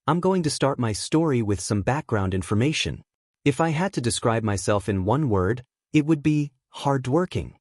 I'm going to start my story with some background information. If I had to describe myself in one word, it would be hardworking.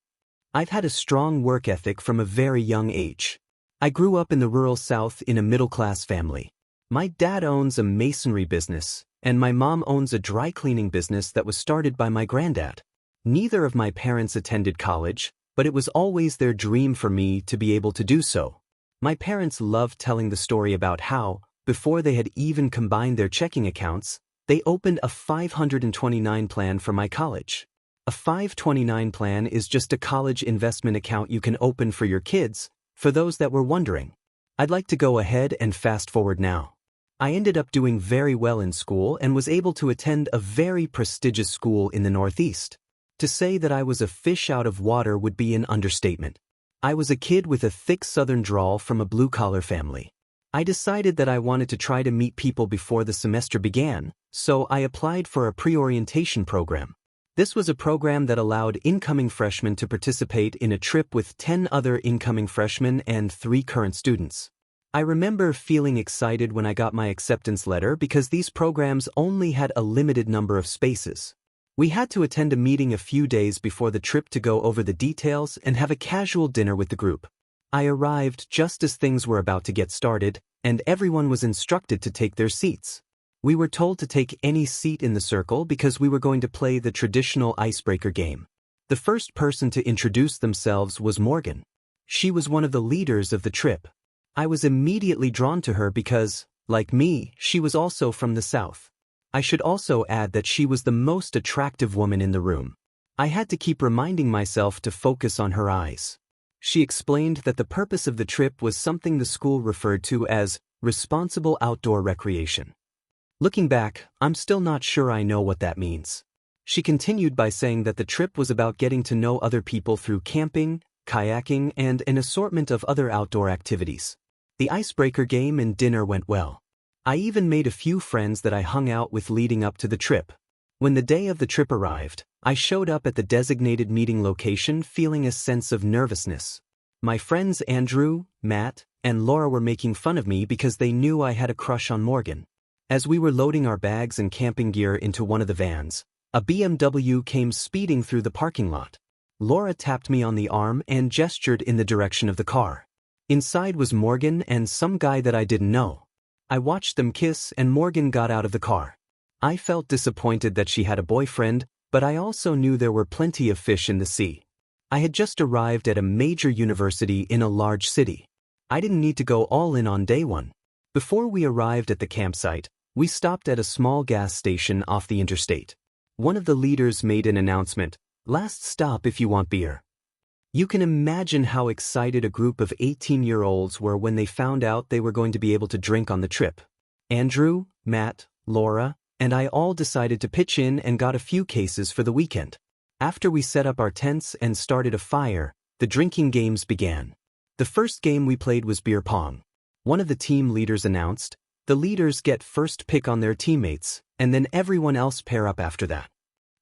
I've had a strong work ethic from a very young age. I grew up in the rural South in a middle-class family. My dad owns a masonry business, and my mom owns a dry cleaning business that was started by my granddad. Neither of my parents attended college, but it was always their dream for me to be able to do so. My parents loved telling the story about how, before they had even combined their checking accounts, they opened a 529 plan for my college. A 529 plan is just a college investment account you can open for your kids, for those that were wondering. I'd like to go ahead and fast forward now. I ended up doing very well in school and was able to attend a very prestigious school in the Northeast. To say that I was a fish out of water would be an understatement. I was a kid with a thick Southern drawl from a blue-collar family. I decided that I wanted to try to meet people before the semester began, so I applied for a pre-orientation program. This was a program that allowed incoming freshmen to participate in a trip with 10 other incoming freshmen and 3 current students. I remember feeling excited when I got my acceptance letter because these programs only had a limited number of spaces. We had to attend a meeting a few days before the trip to go over the details and have a casual dinner with the group. I arrived just as things were about to get started, and everyone was instructed to take their seats. We were told to take any seat in the circle because we were going to play the traditional icebreaker game. The first person to introduce themselves was Morgan. She was one of the leaders of the trip. I was immediately drawn to her because, like me, she was also from the South. I should also add that she was the most attractive woman in the room. I had to keep reminding myself to focus on her eyes. She explained that the purpose of the trip was something the school referred to as responsible outdoor recreation. Looking back, I'm still not sure I know what that means. She continued by saying that the trip was about getting to know other people through camping, kayaking, and an assortment of other outdoor activities. The icebreaker game and dinner went well. I even made a few friends that I hung out with leading up to the trip. When the day of the trip arrived, I showed up at the designated meeting location feeling a sense of nervousness. My friends Andrew, Matt, and Laura were making fun of me because they knew I had a crush on Morgan. As we were loading our bags and camping gear into one of the vans, a BMW came speeding through the parking lot. Laura tapped me on the arm and gestured in the direction of the car. Inside was Morgan and some guy that I didn't know. I watched them kiss and Morgan got out of the car. I felt disappointed that she had a boyfriend, but I also knew there were plenty of fish in the sea. I had just arrived at a major university in a large city. I didn't need to go all in on day one. Before we arrived at the campsite, we stopped at a small gas station off the interstate. One of the leaders made an announcement, "Last stop if you want beer." You can imagine how excited a group of 18-year-olds were when they found out they were going to be able to drink on the trip. Andrew, Matt, Laura, and I all decided to pitch in and got a few cases for the weekend. After we set up our tents and started a fire, the drinking games began. The first game we played was beer pong. One of the team leaders announced, "The leaders get first pick on their teammates, and then everyone else pair up after that."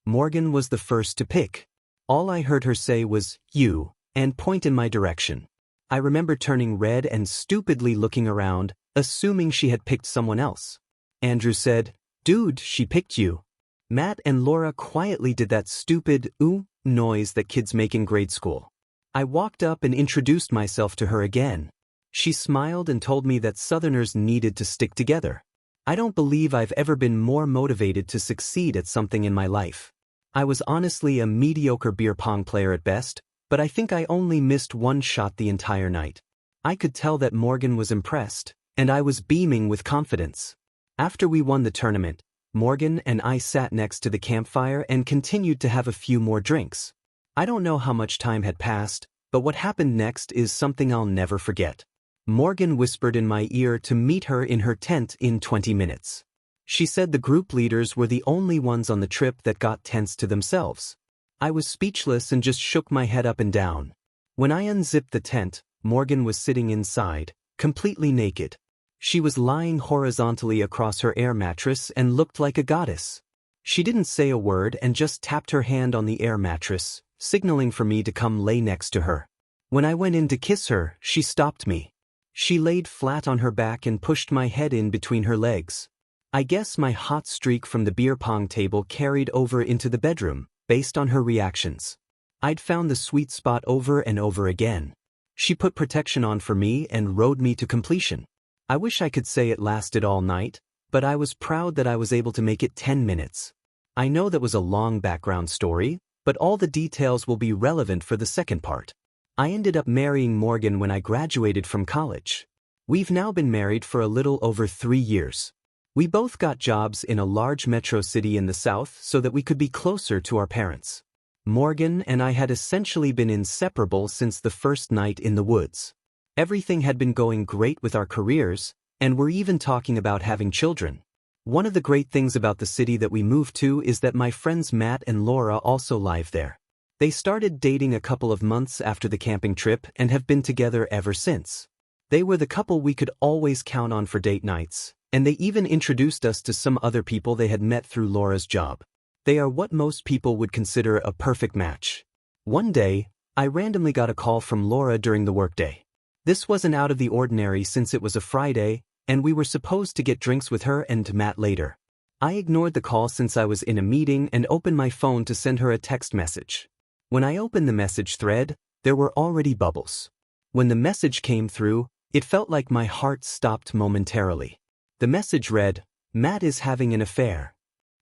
Morgan was the first to pick. All I heard her say was, "You," and point in my direction. I remember turning red and stupidly looking around, assuming she had picked someone else. Andrew said, "Dude, she picked you." Matt and Laura quietly did that stupid ooh noise that kids make in grade school. I walked up and introduced myself to her again. She smiled and told me that Southerners needed to stick together. I don't believe I've ever been more motivated to succeed at something in my life. I was honestly a mediocre beer pong player at best, but I think I only missed one shot the entire night. I could tell that Morgan was impressed, and I was beaming with confidence. After we won the tournament, Morgan and I sat next to the campfire and continued to have a few more drinks. I don't know how much time had passed, but what happened next is something I'll never forget. Morgan whispered in my ear to meet her in her tent in 20 minutes. She said the group leaders were the only ones on the trip that got tents to themselves. I was speechless and just shook my head up and down. When I unzipped the tent, Morgan was sitting inside, completely naked. She was lying horizontally across her air mattress and looked like a goddess. She didn't say a word and just tapped her hand on the air mattress, signaling for me to come lay next to her. When I went in to kiss her, she stopped me. She laid flat on her back and pushed my head in between her legs. I guess my hot streak from the beer pong table carried over into the bedroom, based on her reactions. I'd found the sweet spot over and over again. She put protection on for me and rode me to completion. I wish I could say it lasted all night, but I was proud that I was able to make it 10 minutes. I know that was a long background story, but all the details will be relevant for the second part. I ended up marrying Morgan when I graduated from college. We've now been married for a little over 3 years. We both got jobs in a large metro city in the South so that we could be closer to our parents. Morgan and I had essentially been inseparable since the first night in the woods. Everything had been going great with our careers, and we're even talking about having children. One of the great things about the city that we moved to is that my friends Matt and Laura also live there. They started dating a couple of months after the camping trip and have been together ever since. They were the couple we could always count on for date nights, and they even introduced us to some other people they had met through Laura's job. They are what most people would consider a perfect match. One day, I randomly got a call from Laura during the workday. This wasn't out of the ordinary since it was a Friday, and we were supposed to get drinks with her and Matt later. I ignored the call since I was in a meeting and opened my phone to send her a text message. When I opened the message thread, there were already bubbles. When the message came through, it felt like my heart stopped momentarily. The message read, "Matt is having an affair."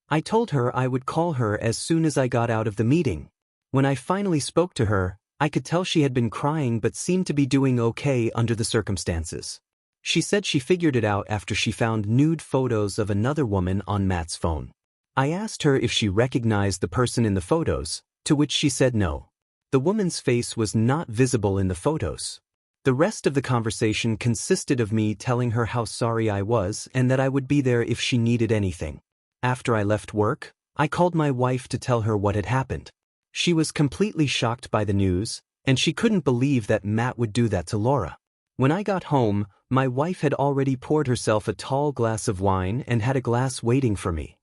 I told her I would call her as soon as I got out of the meeting. When I finally spoke to her, I could tell she had been crying but seemed to be doing okay under the circumstances. She said she figured it out after she found nude photos of another woman on Matt's phone. I asked her if she recognized the person in the photos, to which she said no. The woman's face was not visible in the photos. The rest of the conversation consisted of me telling her how sorry I was and that I would be there if she needed anything. After I left work, I called my wife to tell her what had happened. She was completely shocked by the news, and she couldn't believe that Matt would do that to Laura. When I got home, my wife had already poured herself a tall glass of wine and had a glass waiting for me.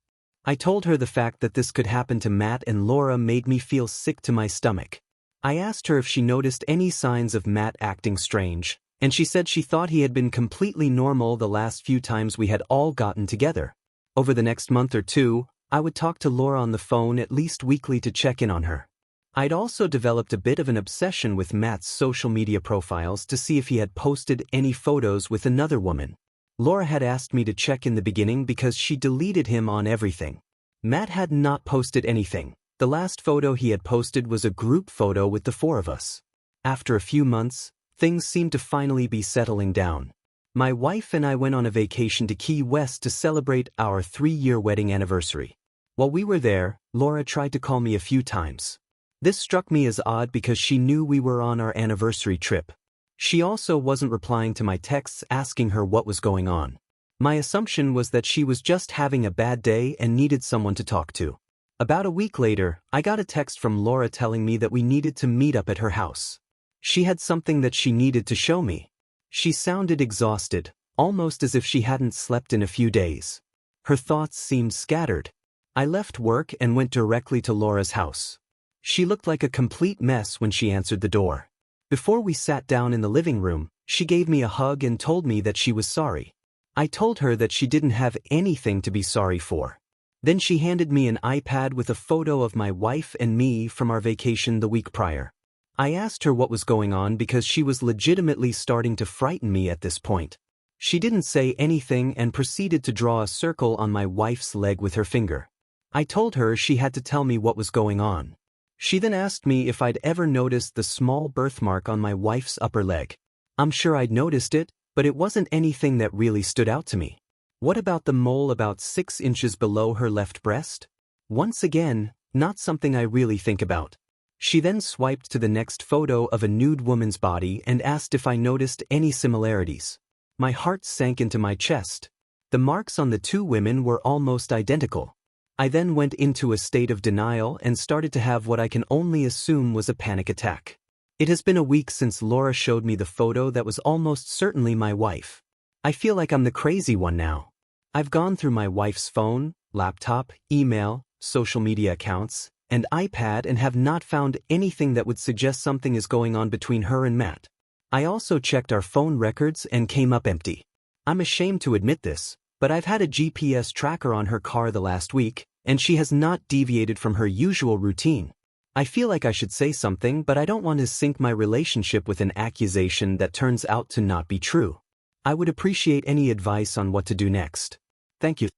I told her the fact that this could happen to Matt and Laura made me feel sick to my stomach. I asked her if she noticed any signs of Matt acting strange, and she said she thought he had been completely normal the last few times we had all gotten together. Over the next month or two, I would talk to Laura on the phone at least weekly to check in on her. I'd also developed a bit of an obsession with Matt's social media profiles to see if he had posted any photos with another woman. Laura had asked me to check in the beginning because she deleted him on everything. Matt had not posted anything. The last photo he had posted was a group photo with the 4 of us. After a few months, things seemed to finally be settling down. My wife and I went on a vacation to Key West to celebrate our 3-year wedding anniversary. While we were there, Laura tried to call me a few times. This struck me as odd because she knew we were on our anniversary trip. She also wasn't replying to my texts asking her what was going on. My assumption was that she was just having a bad day and needed someone to talk to. About a week later, I got a text from Laura telling me that we needed to meet up at her house. She had something that she needed to show me. She sounded exhausted, almost as if she hadn't slept in a few days. Her thoughts seemed scattered. I left work and went directly to Laura's house. She looked like a complete mess when she answered the door. Before we sat down in the living room, she gave me a hug and told me that she was sorry. I told her that she didn't have anything to be sorry for. Then she handed me an iPad with a photo of my wife and me from our vacation the week prior. I asked her what was going on because she was legitimately starting to frighten me at this point. She didn't say anything and proceeded to draw a circle on my wife's leg with her finger. I told her she had to tell me what was going on. She then asked me if I'd ever noticed the small birthmark on my wife's upper leg. I'm sure I'd noticed it, but it wasn't anything that really stood out to me. What about the mole about 6 inches below her left breast? Once again, not something I really think about. She then swiped to the next photo of a nude woman's body and asked if I noticed any similarities. My heart sank into my chest. The marks on the 2 women were almost identical. I then went into a state of denial and started to have what I can only assume was a panic attack. It has been a week since Laura showed me the photo that was almost certainly my wife. I feel like I'm the crazy one now. I've gone through my wife's phone, laptop, email, social media accounts, and iPad and have not found anything that would suggest something is going on between her and Matt. I also checked our phone records and came up empty. I'm ashamed to admit this, but I've had a GPS tracker on her car the last week, and she has not deviated from her usual routine. I feel like I should say something, but I don't want to sink my relationship with an accusation that turns out to not be true. I would appreciate any advice on what to do next. Thank you.